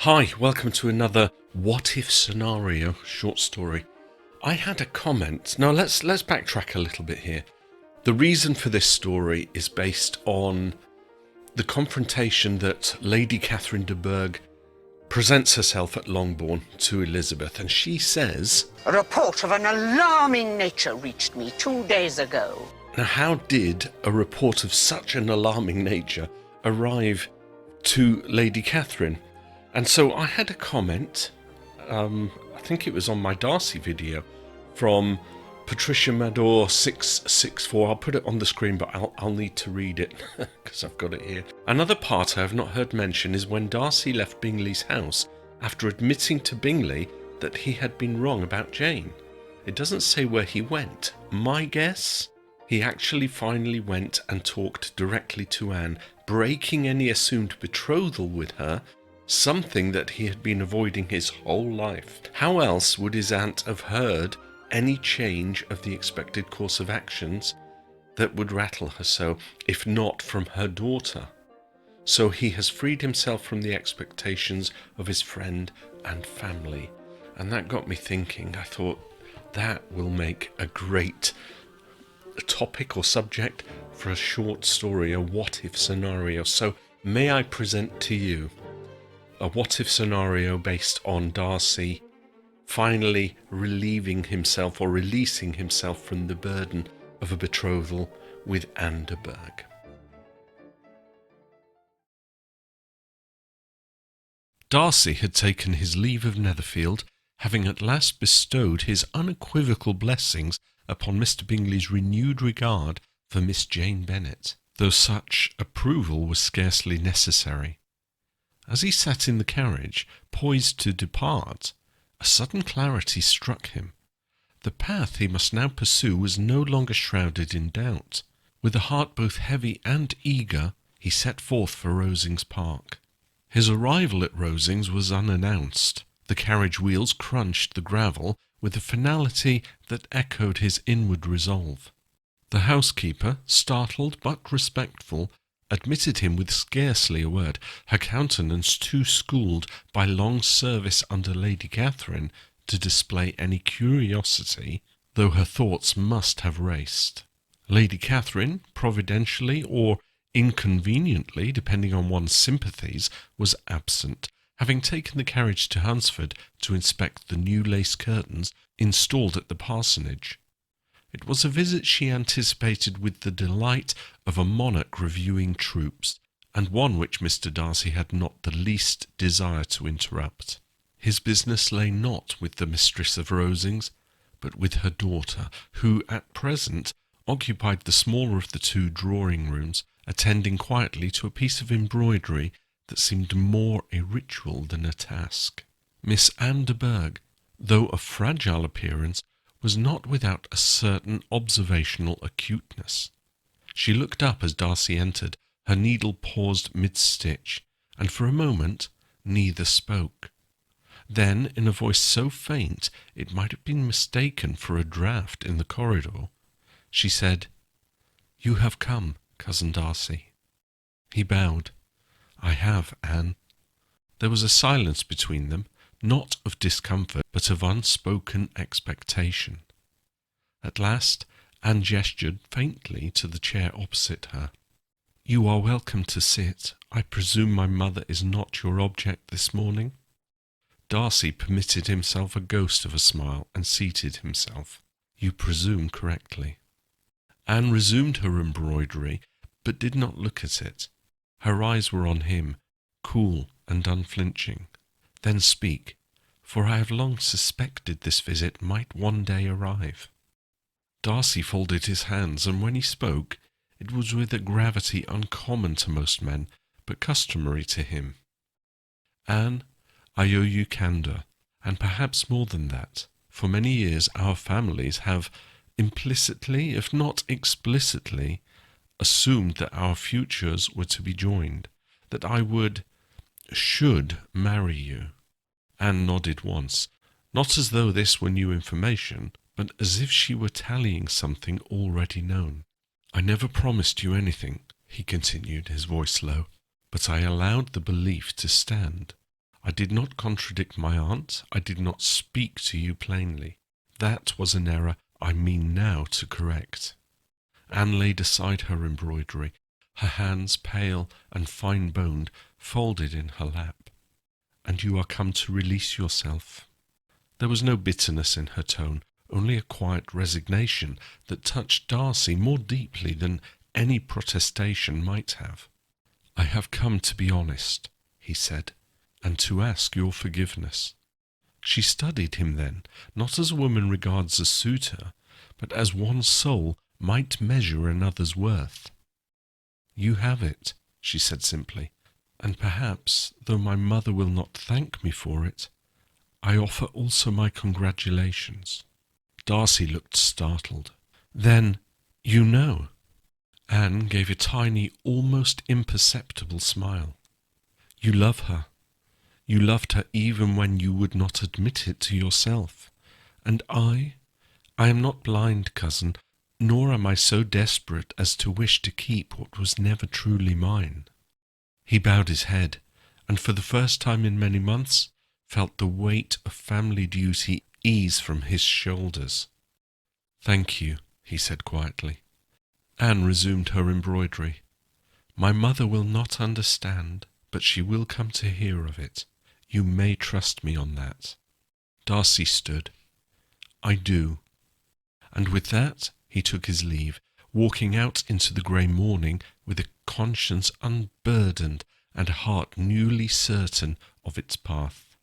Hi, welcome to another What If scenario short story. I had a comment. Now let's backtrack a little bit here. The reason for this story is based on the confrontation that Lady Catherine de Bourgh presents herself at Longbourn to Elizabeth, and she says, "A report of an alarming nature reached me 2 days ago." Now how did a report of such an alarming nature arrive to Lady Catherine? And so I had a comment, I think it was on my Darcy video, from Patricia Mador 664. I'll put it on the screen, but I'll need to read it because I've got it here. Another part I have not heard mention is when Darcy left Bingley's house after admitting to Bingley that he had been wrong about Jane. It doesn't say where he went. My guess? He actually finally went and talked directly to Anne, breaking any assumed betrothal with her, something that he had been avoiding his whole life. How else would his aunt have heard any change of the expected course of actions that would rattle her so, if not from her daughter? So he has freed himself from the expectations of his friend and family. And that got me thinking. I thought that will make a great topic or subject for a short story, a what-if scenario. So may I present to you a what-if scenario based on Darcy finally relieving himself or releasing himself from the burden of a betrothal with Anne de Bourgh. Darcy had taken his leave of Netherfield, having at last bestowed his unequivocal blessings upon Mr. Bingley's renewed regard for Miss Jane Bennet, though such approval was scarcely necessary. As he sat in the carriage, poised to depart, a sudden clarity struck him. The path he must now pursue was no longer shrouded in doubt. With a heart both heavy and eager, he set forth for Rosings Park. His arrival at Rosings was unannounced. The carriage wheels crunched the gravel with a finality that echoed his inward resolve. The housekeeper, startled but respectful, admitted him with scarcely a word, her countenance too schooled by long service under Lady Catherine to display any curiosity, though her thoughts must have raced. Lady Catherine, providentially or inconveniently, depending on one's sympathies, was absent, having taken the carriage to Hunsford to inspect the new lace curtains installed at the parsonage. It was a visit she anticipated with the delight of a monarch reviewing troops, and one which Mr. Darcy had not the least desire to interrupt. His business lay not with the mistress of Rosings, but with her daughter, who at present occupied the smaller of the two drawing-rooms, attending quietly to a piece of embroidery that seemed more a ritual than a task. Miss Anne de Bourgh, though of fragile appearance, was not without a certain observational acuteness. She looked up as Darcy entered, her needle paused mid-stitch, and for a moment neither spoke. Then, in a voice so faint it might have been mistaken for a draught in the corridor, she said, "You have come, cousin Darcy." He bowed. "I have, Anne." There was a silence between them, not of discomfort, but of unspoken expectation. At last, Anne gestured faintly to the chair opposite her. "You are welcome to sit. I presume my mother is not your object this morning?" Darcy permitted himself a ghost of a smile and seated himself. "You presume correctly." Anne resumed her embroidery, but did not look at it. Her eyes were on him, cool and unflinching. "Then speak, for I have long suspected this visit might one day arrive." Darcy folded his hands, and when he spoke, it was with a gravity uncommon to most men, but customary to him. "Anne, I owe you candour, and perhaps more than that. For many years our families have, implicitly, if not explicitly, assumed that our futures were to be joined, that I should marry you." Anne nodded once, not as though this were new information, but as if she were tallying something already known. "I never promised you anything," he continued, his voice low, "but I allowed the belief to stand. I did not contradict my aunt. I did not speak to you plainly. That was an error I mean now to correct." Anne laid aside her embroidery, her hands pale and fine-boned, folded in her lap. "And you are come to release yourself?" There was no bitterness in her tone, only a quiet resignation that touched Darcy more deeply than any protestation might have. "I have come to be honest," he said, "and to ask your forgiveness." She studied him then, not as a woman regards a suitor, but as one's soul might measure another's worth. "You have it," she said simply, "and perhaps, though my mother will not thank me for it, I offer also my congratulations." Darcy looked startled. "Then, you know?" Anne gave a tiny, almost imperceptible smile. "You love her. You loved her even when you would not admit it to yourself. And I am not blind, cousin, nor am I so desperate as to wish to keep what was never truly mine." He bowed his head, and for the first time in many months felt the weight of family duty ease from his shoulders. "Thank you," he said quietly. Anne resumed her embroidery. "My mother will not understand, but she will come to hear of it. You may trust me on that." Darcy stood. "I do." And with that he took his leave, walking out into the grey morning with a conscience unburdened and a heart newly certain of its path.